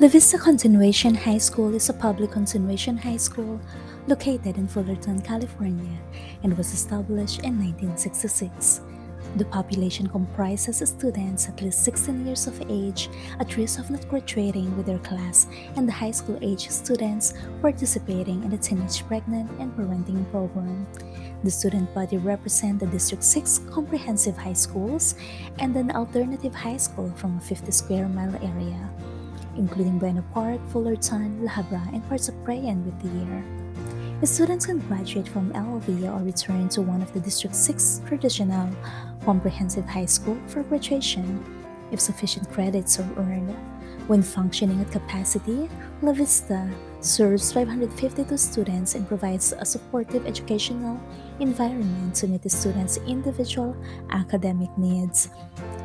La Vista Continuation High School is a public continuation high school located in Fullerton, California, and was established in 1966. The population comprises students at least 16 years of age at risk of not graduating with their class and the high school age students participating in the Teenage Pregnant and Parenting Program. The student body represents the District 6 comprehensive high schools and an alternative high school from a 50 square mile area, including Bueno Park, Fullerton, La Habra, and parts of Prey and Whittier. Students can graduate from LLV or return to one of the District 6 traditional comprehensive high school for graduation if sufficient credits are earned. When functioning at capacity, La Vista serves 552 students and provides a supportive educational environment to meet the students' individual academic needs.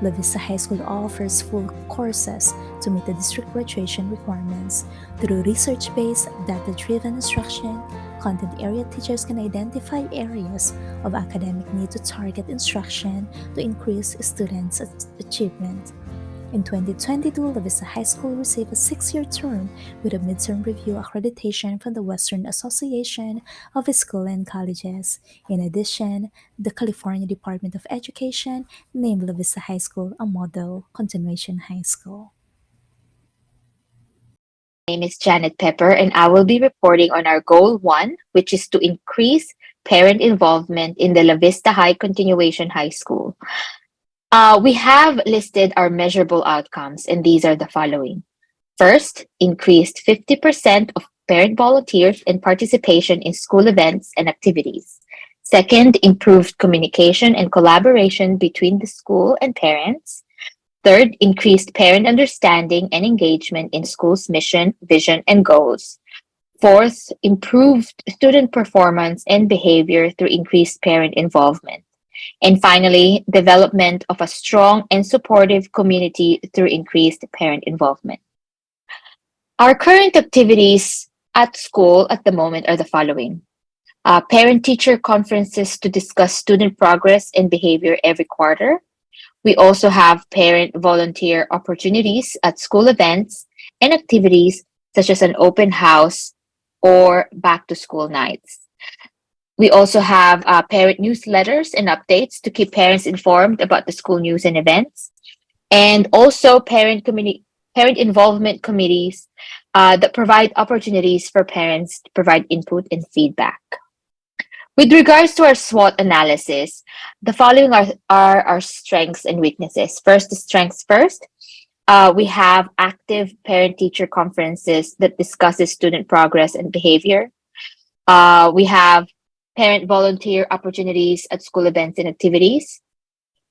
La Vista High School offers full courses to meet the district graduation requirements. Through research-based, data-driven instruction, content area teachers can identify areas of academic need to target instruction to increase students' achievement. In 2022, La Vista High School received a 6-year term with a midterm review accreditation from the Western Association of Schools and Colleges. In addition, the California Department of Education named La Vista High School a model continuation high school. My name is Janet Pepper, and I will be reporting on our goal one, which is to increase parent involvement in the La Vista High Continuation High School. We have listed our measurable outcomes, and these are the following. First, increased 50% of parent volunteers and participation in school events and activities. Second, improved communication and collaboration between the school and parents. Third, increased parent understanding and engagement in school's mission, vision, and goals. Fourth, improved student performance and behavior through increased parent involvement. And finally, development of a strong and supportive community through increased parent involvement. Our current activities at school at the moment are the following. Parent-teacher conferences to discuss student progress and behavior every quarter. We also have parent volunteer opportunities at school events and activities such as an open house or back to school nights. We also have parent newsletters and updates to keep parents informed about the school news and events, and also parent involvement committees that provide opportunities for parents to provide input and feedback. With regards to our SWOT analysis, the following are our strengths and weaknesses. First, the strengths first. We have active parent-teacher conferences that discusses student progress and behavior. We have parent volunteer opportunities at school events and activities,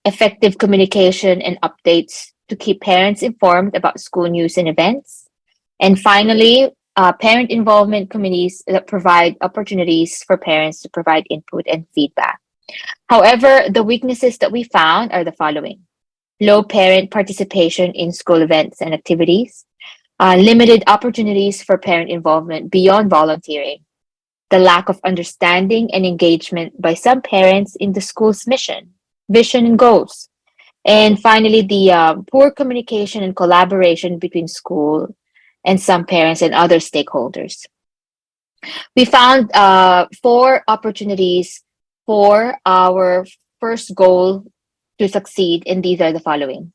effective communication and updates to keep parents informed about school news and events. And finally, parent involvement committees that provide opportunities for parents to provide input and feedback. However, the weaknesses that we found are the following. Low parent participation in school events and activities, limited opportunities for parent involvement beyond volunteering, the lack of understanding and engagement by some parents in the school's mission, vision, and goals. And finally, the poor communication and collaboration between school and some parents and other stakeholders. We found 4 opportunities for our first goal to succeed, and these are the following.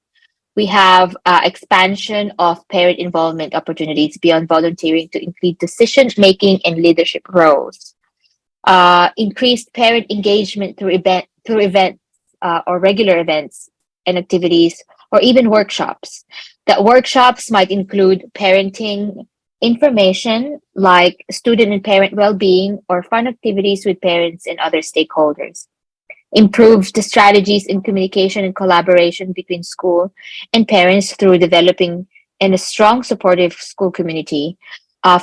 We have expansion of parent involvement opportunities beyond volunteering to include decision making and leadership roles. Increased parent engagement through events or regular events and activities, or even workshops. That workshops might include parenting information like student and parent well-being or fun activities with parents and other stakeholders. Improved the strategies in communication and collaboration between school and parents through developing in a strong supportive school community.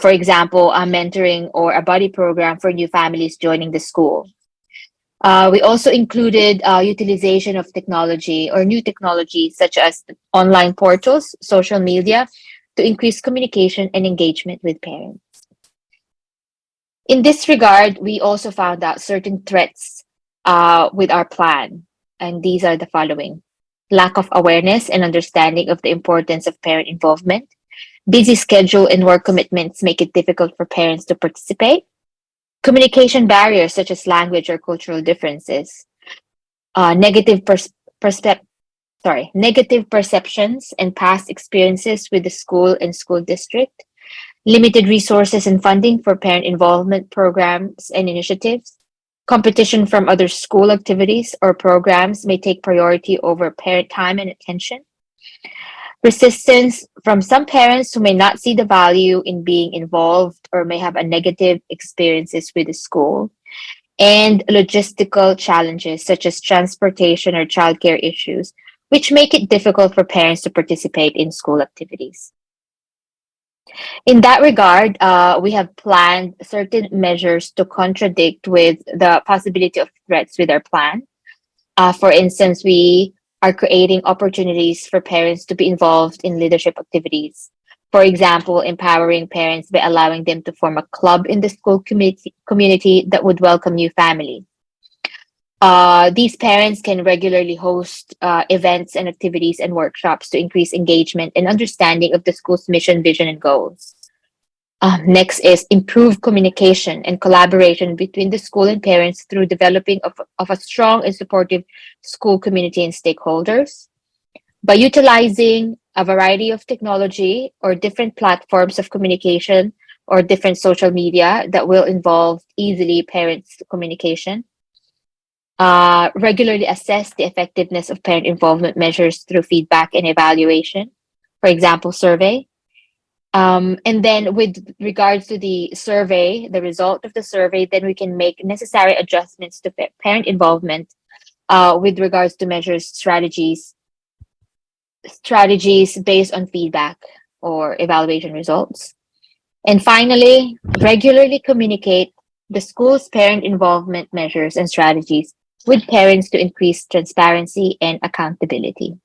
For example, a mentoring or a buddy program for new families joining the school. We also included utilization of technology or new technology such as online portals, social media, to increase communication and engagement with parents. In this regard, we also found out certain threats with our plan, and these are the following. Lack of awareness and understanding of the importance of parent involvement, Busy schedule and work commitments make it difficult for parents to participate. Communication barriers such as language or cultural differences. Negative negative perceptions and past experiences with the school and school district. Limited resources and funding for parent involvement programs and initiatives. Competition from other school activities or programs may take priority over parent time and attention. Resistance from some parents who may not see the value in being involved or may have a negative experiences with the school. And logistical challenges such as transportation or childcare issues, which make it difficult for parents to participate in school activities. In that regard, we have planned certain measures to contradict with the possibility of threats with our plan. For instance, we are creating opportunities for parents to be involved in leadership activities. For example, empowering parents by allowing them to form a club in the school community that would welcome new families. These parents can regularly host events and activities and workshops to increase engagement and understanding of the school's mission, vision, and goals. Next is improve communication and collaboration between the school and parents through developing of a strong and supportive school community and stakeholders. By utilizing a variety of technology or different platforms of communication or different social media that will involve easily parents' communication. Regularly assess the effectiveness of parent involvement measures through feedback and evaluation, for example, survey. And then with regards to the survey, the result of the survey, then we can make necessary adjustments to parent involvement with regards to measures, strategies based on feedback or evaluation results. And finally, regularly communicate the school's parent involvement measures and strategies with parents to increase transparency and accountability.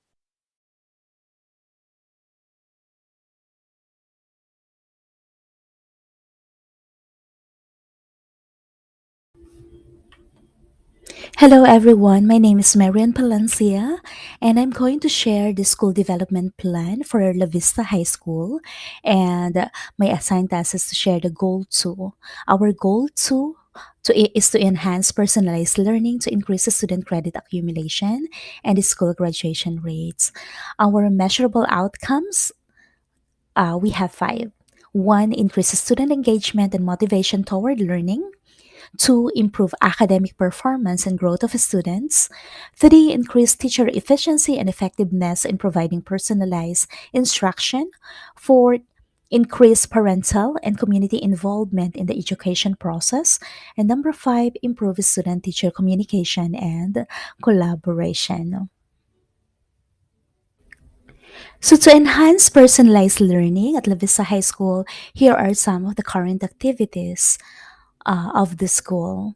Hello everyone, my name is Marian Palencia and I'm going to share the school development plan for La Vista High School and my assigned task is to share the goal 2. Our goal 2 is to enhance personalized learning to increase the student credit accumulation and the school graduation rates. Our measurable outcomes, we have 5. 1. Increases student engagement and motivation toward learning. 2. Improve academic performance and growth of students. 3. Increase teacher efficiency and effectiveness in providing personalized instruction. 4. Increase parental and community involvement in the education process. And number 5, improve student teacher communication and collaboration. So, to enhance personalized learning at La Vista High School, here are some of the current activities of the school: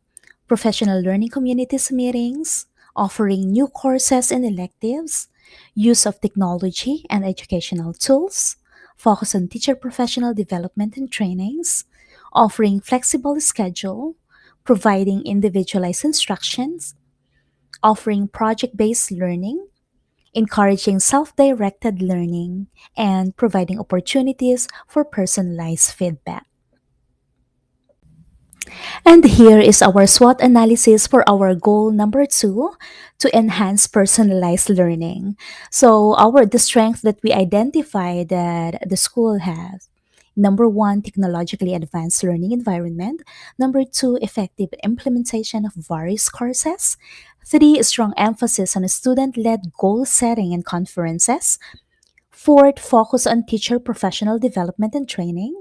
professional learning communities meetings, offering new courses and electives, use of technology and educational tools, focus on teacher professional development and trainings, offering flexible schedule, providing individualized instructions, offering project based learning, encouraging self directed learning, and providing opportunities for personalized feedback. And here is our SWOT analysis for our goal number 2, to enhance personalized learning. So the strength that we identify that the school has: number 1, technologically advanced learning environment. Number 2, effective implementation of various courses. 3, strong emphasis on student-led goal setting and conferences. 4th, focus on teacher professional development and training.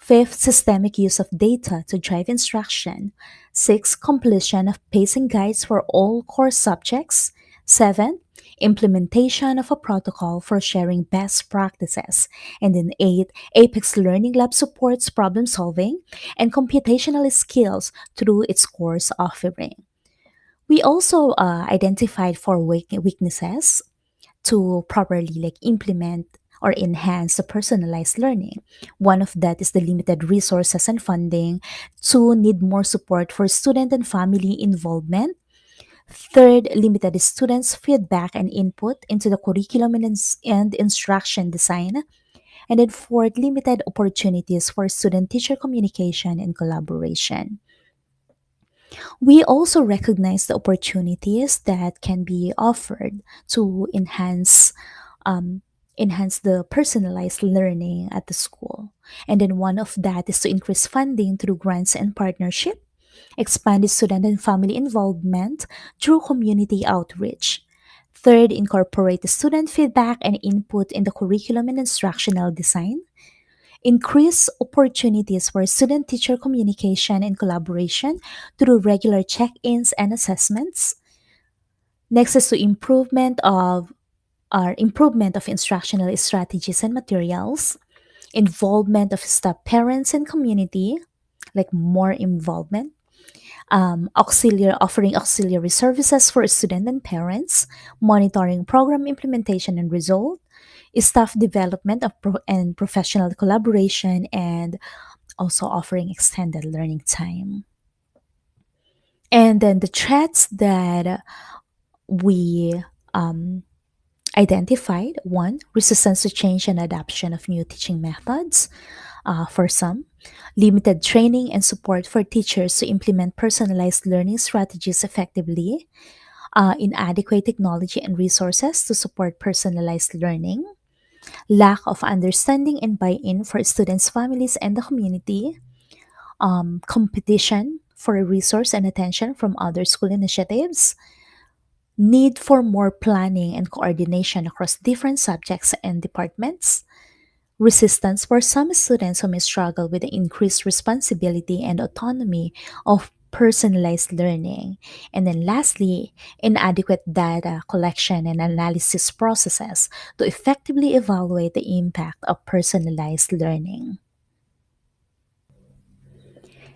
5th, systemic use of data to drive instruction. 6th, completion of pacing guides for all core subjects. 7th, implementation of a protocol for sharing best practices. And then 8th, Apex Learning Lab supports problem solving and computational skills through its course offering. We also identified 4 weaknesses to properly implement or enhance the personalized learning. One of that is the limited resources and funding. 2, need more support for student and family involvement. 3rd, limited students' feedback and input into the curriculum and instruction design. And then fourth, limited opportunities for student teacher communication and collaboration. We also recognize the opportunities that can be offered to um, enhance the personalized learning at the school. And then one of that is to increase funding through grants and partnership, expanded student and family involvement through community outreach. Third, incorporate the student feedback and input in the curriculum and instructional design. Increase opportunities for student teacher communication and collaboration through regular check ins and assessments. Next is to improvement of instructional strategies and materials, involvement of staff, parents, and community, like more involvement, offering auxiliary services for students and parents, monitoring program implementation and result, staff development and professional collaboration, and also offering extended learning time. And then the threats that we um, identified: one, resistance to change and adoption of new teaching methods for some, limited training and support for teachers to implement personalized learning strategies effectively, inadequate technology and resources to support personalized learning, lack of understanding and buy in for students, families, and the community, competition for resource and attention from other school initiatives, need for more planning and coordination across different subjects and departments, resistance for some students who may struggle with the increased responsibility and autonomy of personalized learning, and then lastly, inadequate data collection and analysis processes to effectively evaluate the impact of personalized learning.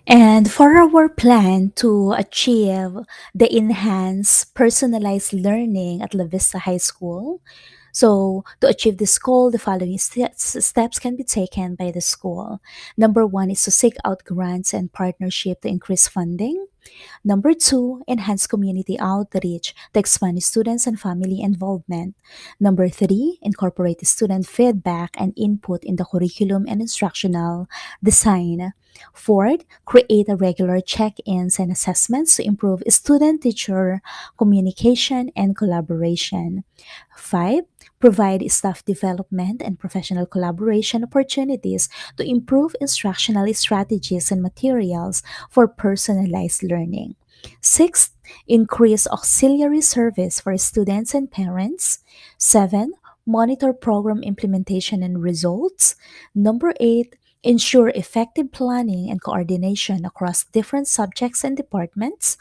And for our plan to achieve the enhanced personalized learning at La Vista High School, so to achieve this goal, the following steps can be taken by the school. Number one is to seek out grants and partnership to increase funding. Number two, enhance community outreach to expand students and family involvement. Number three, incorporate student feedback and input in the curriculum and instructional design. Fourth, create a regular check-ins and assessments to improve student-teacher communication and collaboration. Five, provide staff development and professional collaboration opportunities to improve instructional strategies and materials for personalized learning. Sixth, increase auxiliary service for students and parents. Seven, monitor program implementation and results. Number eight, ensure effective planning and coordination across different subjects and departments.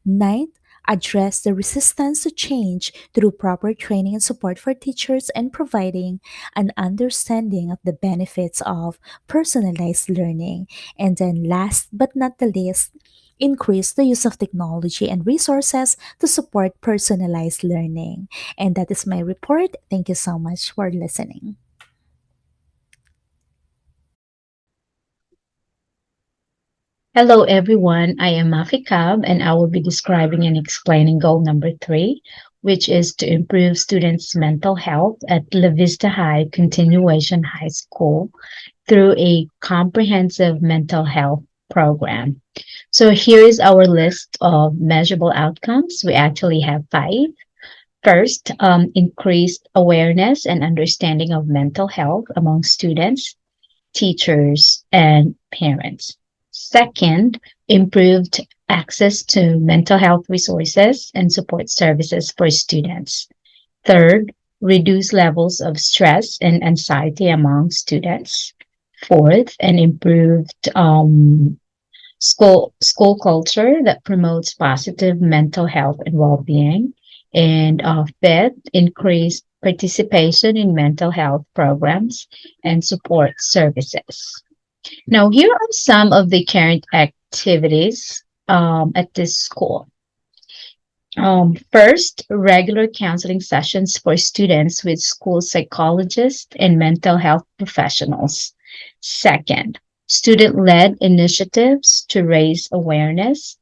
Ninth, address the resistance to change through proper training and support for teachers and providing an understanding of the benefits of personalized learning. And then, last but not the least, increase the use of technology and resources to support personalized learning. And that is my report. Thank you so much for listening. Hello, everyone. I am Mafi Kab, and I will be describing and explaining goal number three, which is to improve students' mental health at La Vista High Continuation High School through a comprehensive mental health program. So here is our list of measurable outcomes. We actually have five. First, increased awareness and understanding of mental health among students, teachers, and parents. Second, improved access to mental health resources and support services for students. Third, reduced levels of stress and anxiety among students. Fourth, an improved school culture that promotes positive mental health and well-being. And fifth, increased participation in mental health programs and support services. Now, here are some of the current activities at this school. First, regular counseling sessions for students with school psychologists and mental health professionals. Second, student led initiatives to raise awareness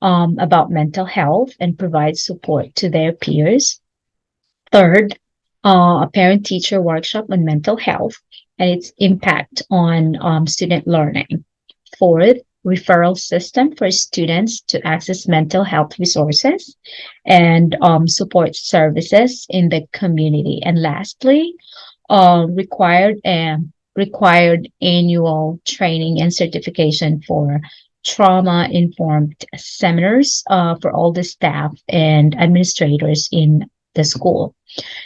about mental health and provide support to their peers. Third, a parent teacher workshop on mental health and its impact on student learning. Fourth, referral system for students to access mental health resources and support services in the community. And lastly, required annual training and certification for trauma informed seminars for all the staff and administrators in the school.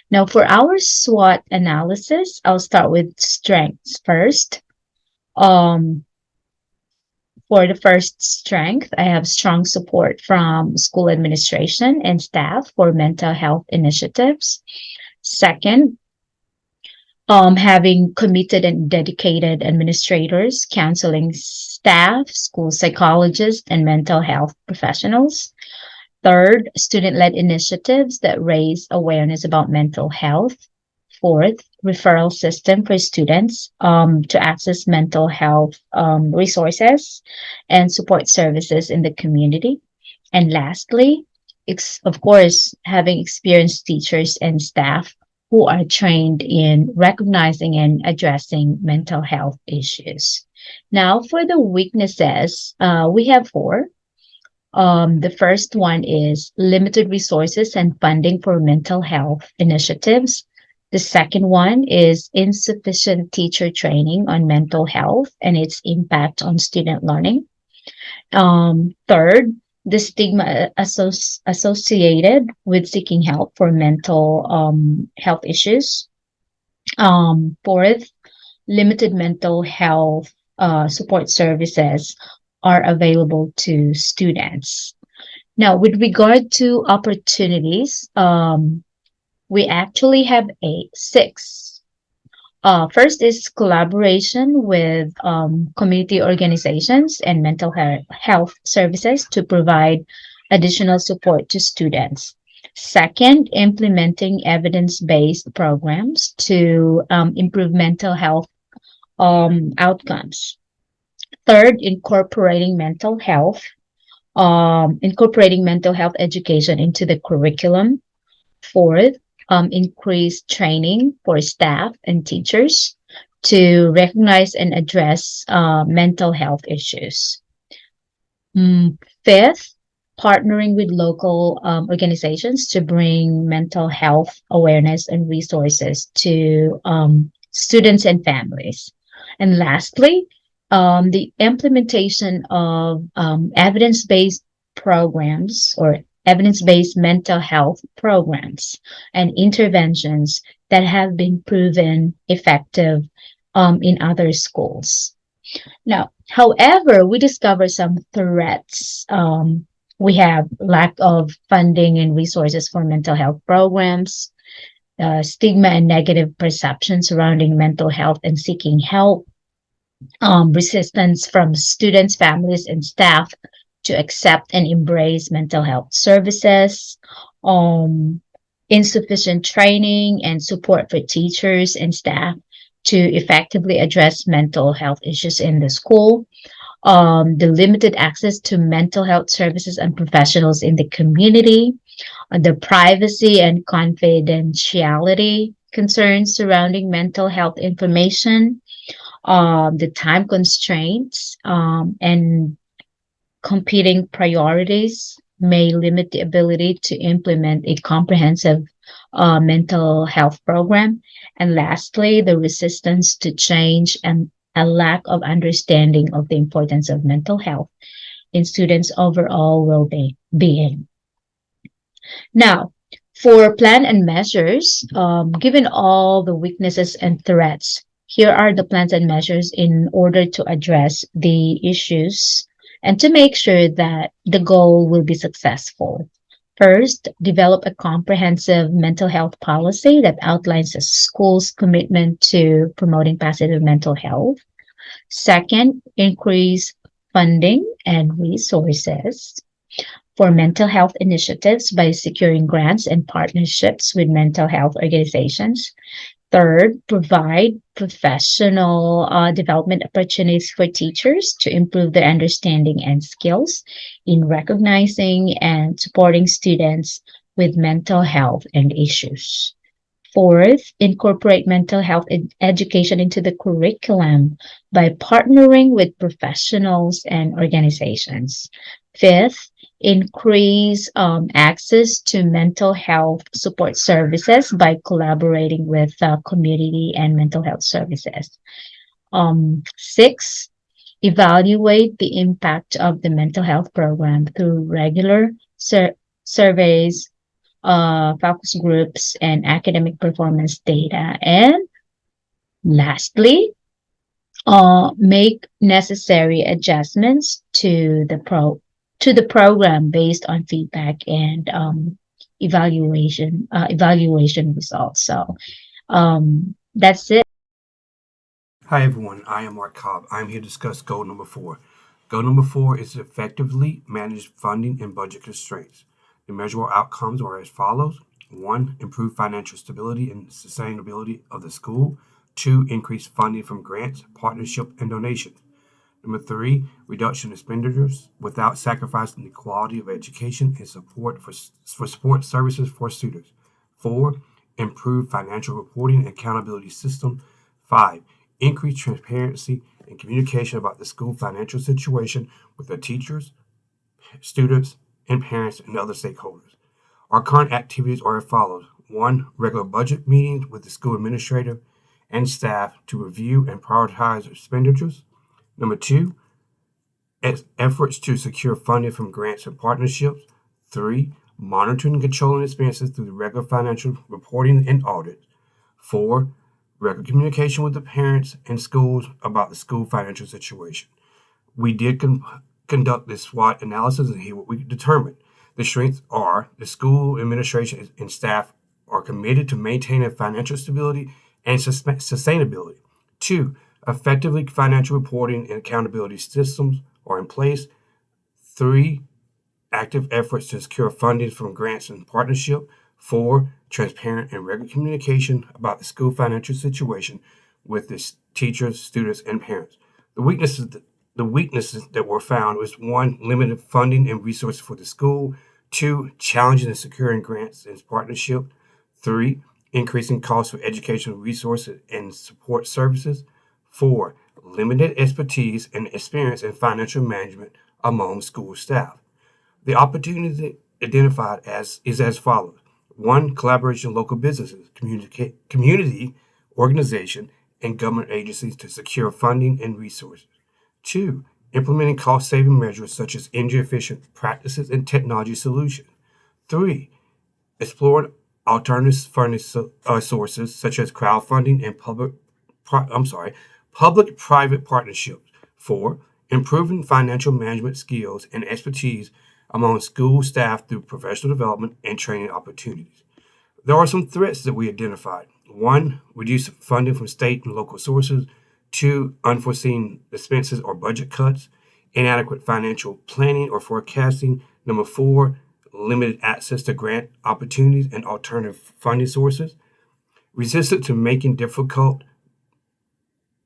Now, for our SWOT analysis, I'll start with strengths first. Um, for the first strength, I have strong support from school administration and staff for mental health initiatives. Second, having committed and dedicated administrators, counseling staff, school psychologists, and mental health professionals. Third, student led initiatives that raise awareness about mental health. Fourth, referral system for students to access mental health resources and support services in the community. And lastly, of course, having experienced teachers and staff who are trained in recognizing and addressing mental health issues. Now, for the weaknesses, we have four. The first one is limited resources and funding for mental health initiatives. The second one is insufficient teacher training on mental health and its impact on student learning. Third, the stigma associated with seeking help for mental health issues. Fourth, limited mental health support services are available to students. Now, with regard to opportunities, we actually have six. First is collaboration with community organizations and mental health services to provide additional support to students. Second, implementing evidence-based programs to improve mental health outcomes. Third, incorporating mental health education into the curriculum. Fourth, increase training for staff and teachers to recognize and address mental health issues. Fifth, partnering with local organizations to bring mental health awareness and resources to students and families. And lastly, the implementation of evidence-based programs or evidence-based mental health programs and interventions that have been proven effective in other schools. Now, however, we discover some threats. We have lack of funding and resources for mental health programs, stigma and negative perception surrounding mental health and seeking help, resistance from students, families, and staff to accept and embrace mental health services, insufficient training and support for teachers and staff to effectively address mental health issues in the school, the limited access to mental health services and professionals in the community, the privacy and confidentiality concerns surrounding mental health information, the time constraints, and competing priorities may limit the ability to implement a comprehensive mental health program. And lastly, the resistance to change and a lack of understanding of the importance of mental health in students' overall well-being. Now, for plan and measures, given all the weaknesses and threats, here are the plans and measures in order to address the issues and to make sure that the goal will be successful. First, develop a comprehensive mental health policy that outlines the school's commitment to promoting positive mental health. Second, increase funding and resources for mental health initiatives by securing grants and partnerships with mental health organizations. Third, provide professional development opportunities for teachers to improve their understanding and skills in recognizing and supporting students with mental health and issues. Fourth, incorporate mental health education into the curriculum by partnering with professionals and organizations. Fifth, increase access to mental health support services by collaborating with community and mental health services. Six, evaluate the impact of the mental health program through regular surveys, focus groups, and academic performance data. And lastly, make necessary adjustments to the program based on feedback and evaluation results. So that's it. Hi everyone, I am Mark Cobb. I'm here to discuss goal number four. Goal number four is to effectively manage funding and budget constraints. The measurable outcomes are as follows. One, improve financial stability and sustainability of the school. Two, increase funding from grants, partnership, and donations. Number three, reduction in expenditures without sacrificing the quality of education and support for support services for students. Four, improve financial reporting and accountability system. Five, increase transparency and communication about the school financial situation with the teachers, students, and parents and other stakeholders. Our current activities are as follows. One, regular budget meetings with the school administrator and staff to review and prioritize expenditures. Number two, efforts to secure funding from grants and partnerships. Three, monitoring and controlling expenses through the regular financial reporting and audit. Four, regular communication with the parents and schools about the school financial situation. We did conduct this SWOT analysis, and here what we determined. The strengths are the school administration and staff are committed to maintaining financial stability and sustainability. Two, effectively financial reporting and accountability systems are in place. Three, active efforts to secure funding from grants and partnership. Four, transparent and regular communication about the school financial situation with the teachers, students, and parents. The weaknesses the weaknesses that were found was one, limited funding and resources for the school. Two, challenges in securing grants and partnership. Three, increasing costs for educational resources and support services. Four, limited expertise and experience in financial management among school staff. The opportunity identified as is as follows. One, collaboration with local businesses, community organization, and government agencies to secure funding and resources. Two, implementing cost-saving measures such as energy-efficient practices and technology solutions. Three, exploring alternative funding sources such as crowdfunding and public-private partnerships. Four, improving financial management skills and expertise among school staff through professional development and training opportunities. There are some threats that we identified. One, reduced funding from state and local sources. Two, unforeseen expenses or budget cuts. Inadequate financial planning or forecasting. Number four, limited access to grant opportunities and alternative funding sources. Resistant to making difficult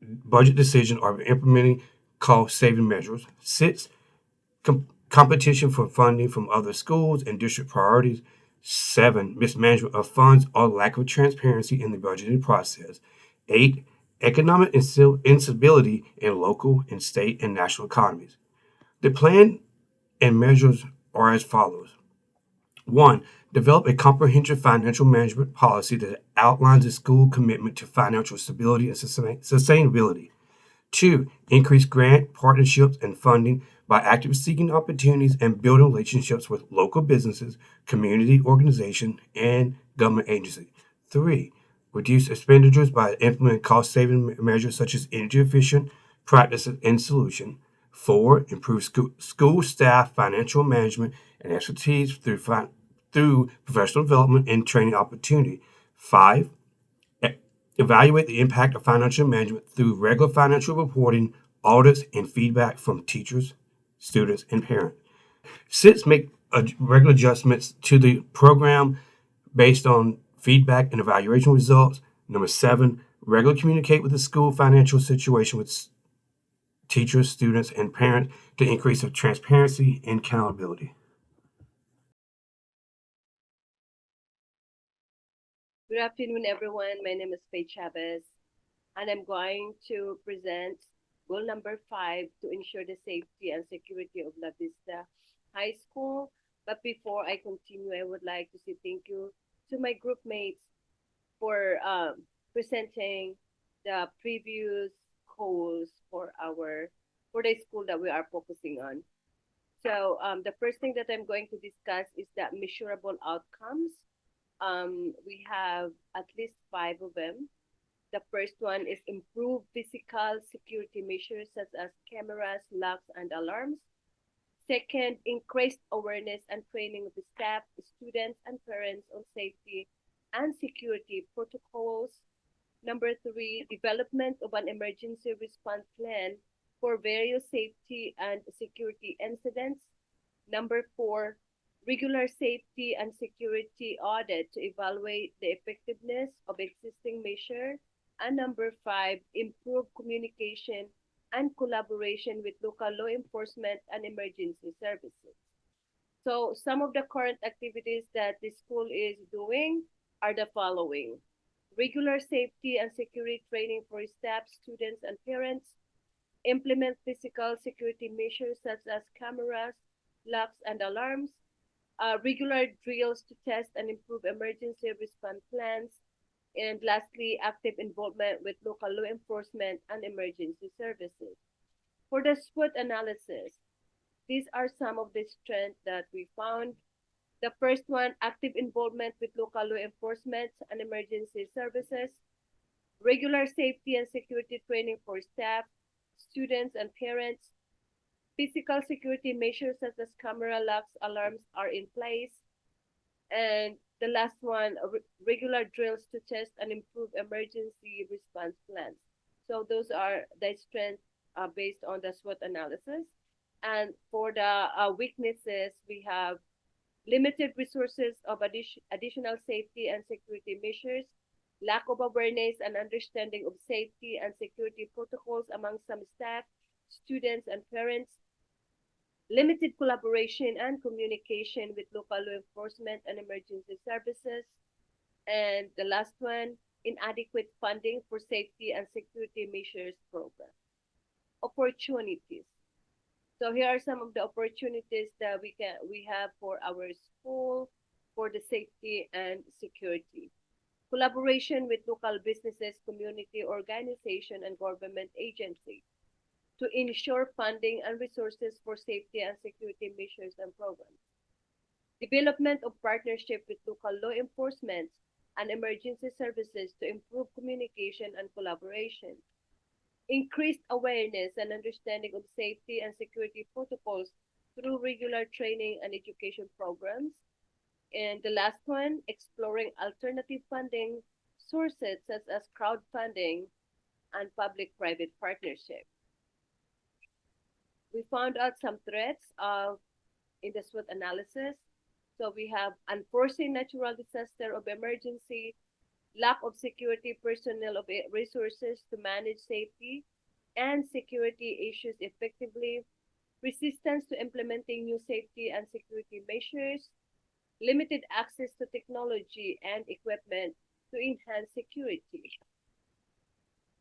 budget decisions or implementing cost-saving measures. Six, competition for funding from other schools and district priorities. Seven, mismanagement of funds or lack of transparency in the budgeting process. Eight, economic instability in local and state and national economies. The plan and measures are as follows. One, develop a comprehensive financial management policy that outlines the school commitment to financial stability and sustainability. Two, increase grant, partnerships, and funding by actively seeking opportunities and building relationships with local businesses, community organizations, and government agencies. Three, reduce expenditures by implementing cost-saving measures such as energy-efficient practices and solutions. Four, improve school staff financial management and expertise through professional development and training opportunity. Five, evaluate the impact of financial management through regular financial reporting, audits, and feedback from teachers, students, and parents. Six, make regular adjustments to the program based on feedback and evaluation results. Number seven, regularly communicate with the school financial situation with teachers, students, and parents to increase the transparency and accountability. Good afternoon, everyone. My name is Faye Chavez, and I'm going to present goal number 5 to ensure the safety and security of La Vista High School. But before I continue, I would like to say thank you to my group mates for presenting the previous goals for the school that we are focusing on. So the first thing that I'm going to discuss is that measurable outcomes. We have at least 5 of them. The first one is improve physical security measures such as cameras, locks, and alarms. Second, increased awareness and training of the staff, students, and parents on safety and security protocols. Number three, development of an emergency response plan for various safety and security incidents. Number four, regular safety and security audit to evaluate the effectiveness of existing measures. And number five, improve communication and collaboration with local law enforcement and emergency services. So some of the current activities that the school is doing are the following: regular safety and security training for staff, students, and parents, implement physical security measures such as cameras, locks, and alarms, regular drills to test and improve emergency response plans, and lastly, active involvement with local law enforcement and emergency services. For the SWOT analysis, these are some of the strengths that we found. The first one, active involvement with local law enforcement and emergency services, regular safety and security training for staff, students, and parents, physical security measures such as camera locks, alarms are in place, and the last one, regular drills to test and improve emergency response plans. So those are the strengths based on the SWOT analysis. And for the weaknesses, we have limited resources of additional safety and security measures, lack of awareness and understanding of safety and security protocols among some staff, students, and parents, limited collaboration and communication with local law enforcement and emergency services, and the last one, inadequate funding for safety and security measures program. Opportunities. So here are some of the opportunities that we have for our school for the safety and security. Collaboration with local businesses, community organization, and government agency to ensure funding and resources for safety and security measures and programs. Development of partnership with local law enforcement and emergency services to improve communication and collaboration. Increased awareness and understanding of safety and security protocols through regular training and education programs. And the last one, exploring alternative funding sources such as crowdfunding and public-private partnership. We found out some threats in the SWOT analysis. So we have unforeseen natural disaster of emergency, lack of security personnel of resources to manage safety and security issues effectively, resistance to implementing new safety and security measures, limited access to technology and equipment to enhance security,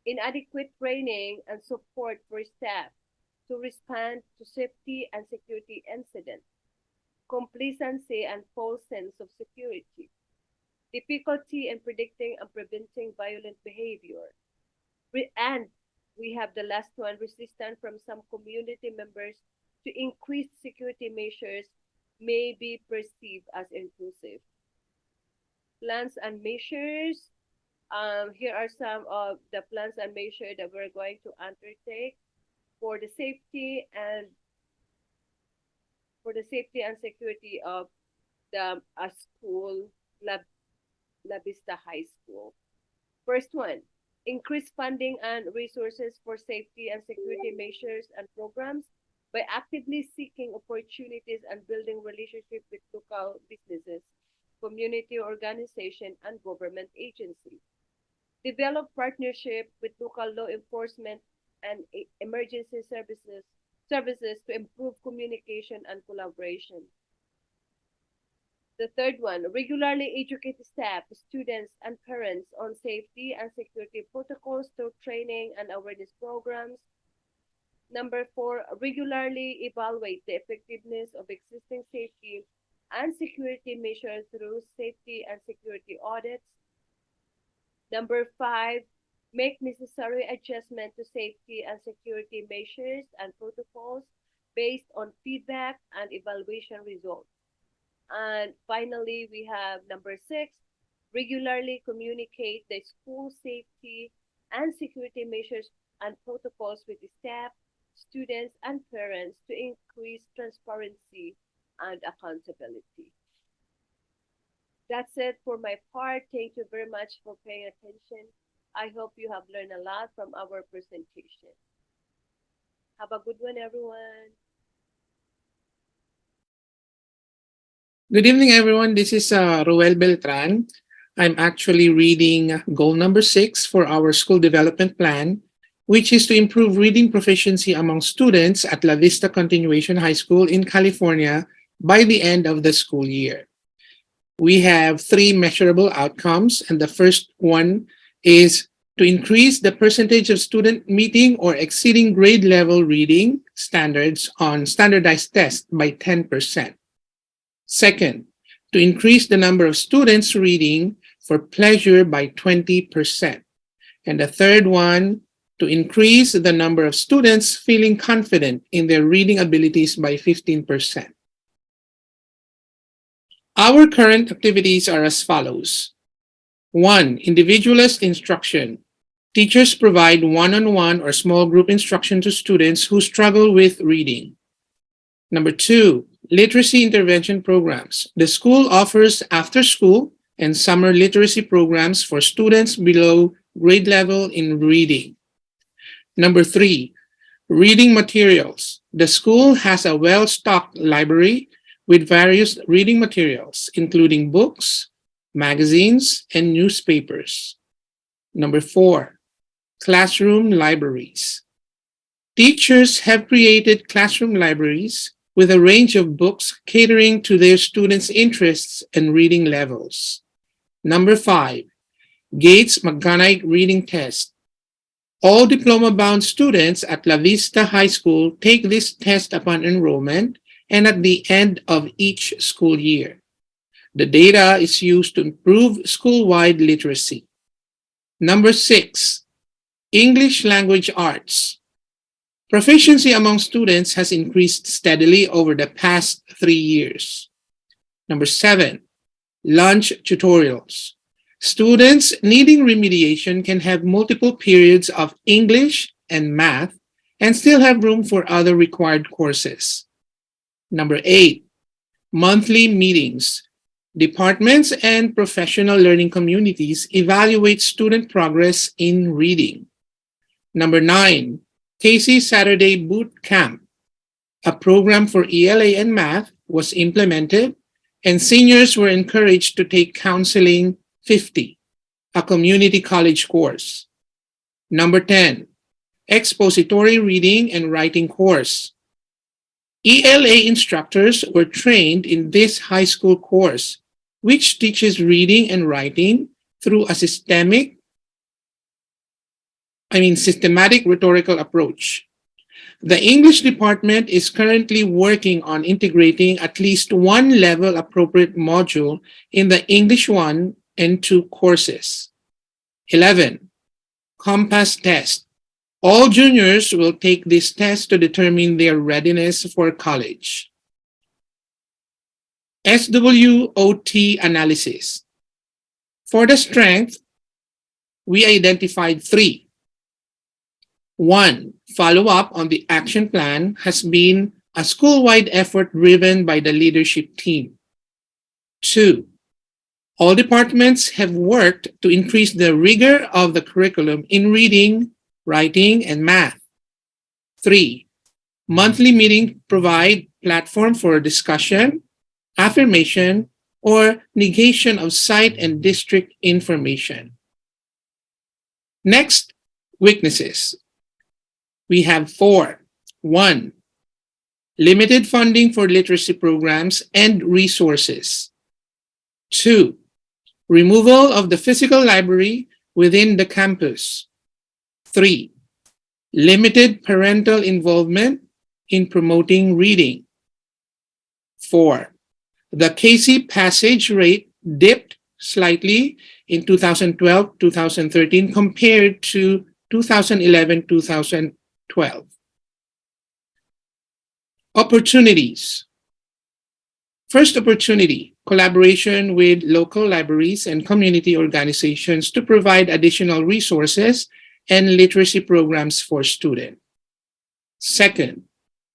inadequate training and support for staff to respond to safety and security incidents, complacency and false sense of security, difficulty in predicting and preventing violent behavior. And we have the last one, resistance from some community members to increased security measures may be perceived as intrusive. Plans and measures. Here are some of the plans and measures that we're going to undertake for the safety and security of the school, La Vista High School. First one, increase funding and resources for safety and security measures and programs by actively seeking opportunities and building relationships with local businesses, community organization, and government agencies. Develop partnership with local law enforcement and emergency services to improve communication and collaboration. The third one, regularly educate staff, students, and parents on safety and security protocols through training and awareness programs. Number four, regularly evaluate the effectiveness of existing safety and security measures through safety and security audits. Number five, make necessary adjustment to safety and security measures and protocols based on feedback and evaluation results. And finally, we have number six, regularly communicate the school safety and security measures and protocols with the staff, students, and parents to increase transparency and accountability. That's it for my part. Thank you very much for paying attention. I hope you have learned a lot from our presentation. Have a good one, everyone. Good evening, everyone. This is Roel Beltran. I'm actually reading goal number 6 for our school development plan, which is to improve reading proficiency among students at La Vista Continuation High School in California by the end of the school year. We have 3 measurable outcomes, and the first one is to increase the percentage of student meeting or exceeding grade level reading standards on standardized tests by 10%. Second, to increase the number of students reading for pleasure by 20%. And the third one, to increase the number of students feeling confident in their reading abilities by 15%. Our current activities are as follows. 1. Individualist instruction. Teachers provide one-on-one or small group instruction to students who struggle with reading. Number 2, literacy intervention programs. The school offers after-school and summer literacy programs for students below grade level in reading. Number 3, reading materials. The school has a well-stocked library with various reading materials, including books, magazines, and newspapers. Number 4, classroom libraries. Teachers have created classroom libraries with a range of books catering to their students' interests and reading levels. Number 5, Gates McGonigal Reading Test. All diploma-bound students at La Vista High School take this test upon enrollment and at the end of each school year. The data is used to improve school-wide literacy. Number 6, English Language Arts. Proficiency among students has increased steadily over the past 3 years. Number 7, lunch tutorials. Students needing remediation can have multiple periods of English and math and still have room for other required courses. Number 8, monthly meetings. Departments and professional learning communities evaluate student progress in reading. Number 9, Casey Saturday Boot Camp. A program for ELA and math was implemented, and seniors were encouraged to take Counseling 50, a community college course. Number 10, Expository Reading and Writing course. ELA instructors were trained in this high school course, which teaches reading and writing through a systematic rhetorical approach. The English department is currently working on integrating at least one level appropriate module in the English 1 and 2 courses. 11, Compass Test. All juniors will take this test to determine their readiness for college. SWOT analysis. For the strength, we identified 3. 1, follow-up on the action plan has been a school-wide effort driven by the leadership team. 2, all departments have worked to increase the rigor of the curriculum in reading, writing, and math. 3, monthly meetings provide platform for discussion, affirmation, or negation of site and district information. Next, weaknesses. We have 4. 1, limited funding for literacy programs and resources. 2. Removal of the physical library within the campus. 3. Limited parental involvement in promoting reading. 4. The Casey passage rate dipped slightly in 2012-2013 compared to 2011-2012. Opportunities. First opportunity, collaboration with local libraries and community organizations to provide additional resources and literacy programs for students. Second,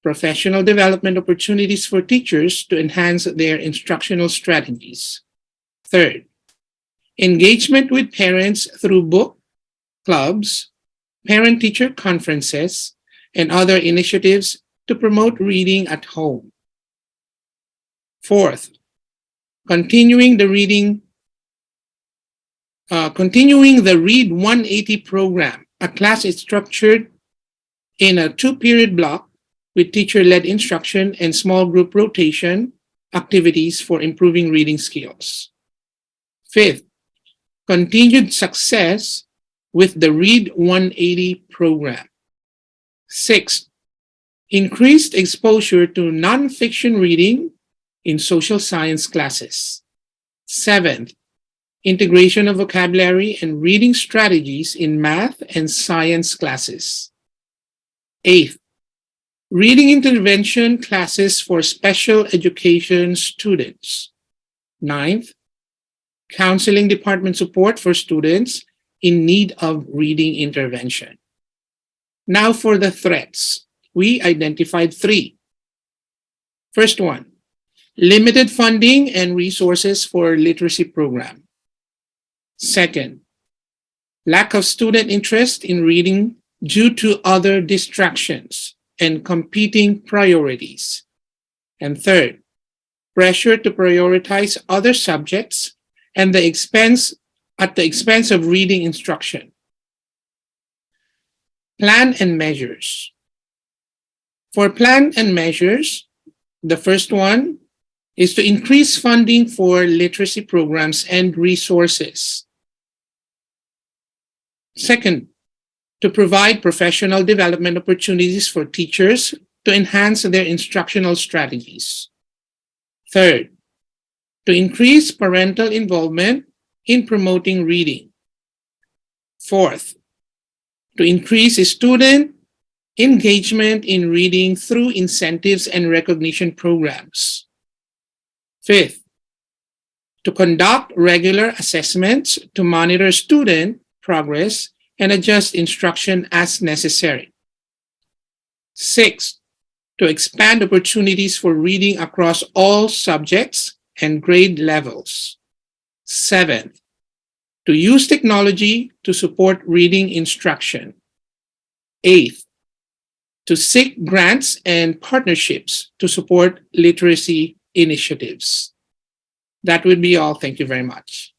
professional development opportunities for teachers to enhance their instructional strategies. Third, engagement with parents through book clubs, parent-teacher conferences, and other initiatives to promote reading at home. Fourth, continuing the Read 180 program. A class is structured in a 2-period block with teacher-led instruction and small group rotation activities for improving reading skills. Fifth, continued success with the Read 180 program. Sixth, increased exposure to nonfiction reading in social science classes. Seventh, integration of vocabulary and reading strategies in math and science classes. Eighth, reading intervention classes for special education students. Ninth, counseling department support for students in need of reading intervention. Now for the threats. We identified 3. First one, limited funding and resources for literacy program. Second, lack of student interest in reading due to other distractions and competing priorities. And third, pressure to prioritize other subjects and at the expense of reading instruction. Plan and measures. For plan and measures, the first one is to increase funding for literacy programs and resources. Second, to provide professional development opportunities for teachers to enhance their instructional strategies. Third, to increase parental involvement in promoting reading. Fourth, to increase student engagement in reading through incentives and recognition programs. Fifth, to conduct regular assessments to monitor student progress and adjust instruction as necessary. Sixth, to expand opportunities for reading across all subjects and grade levels. Seventh, to use technology to support reading instruction. Eighth, to seek grants and partnerships to support literacy initiatives. That would be all. Thank you very much.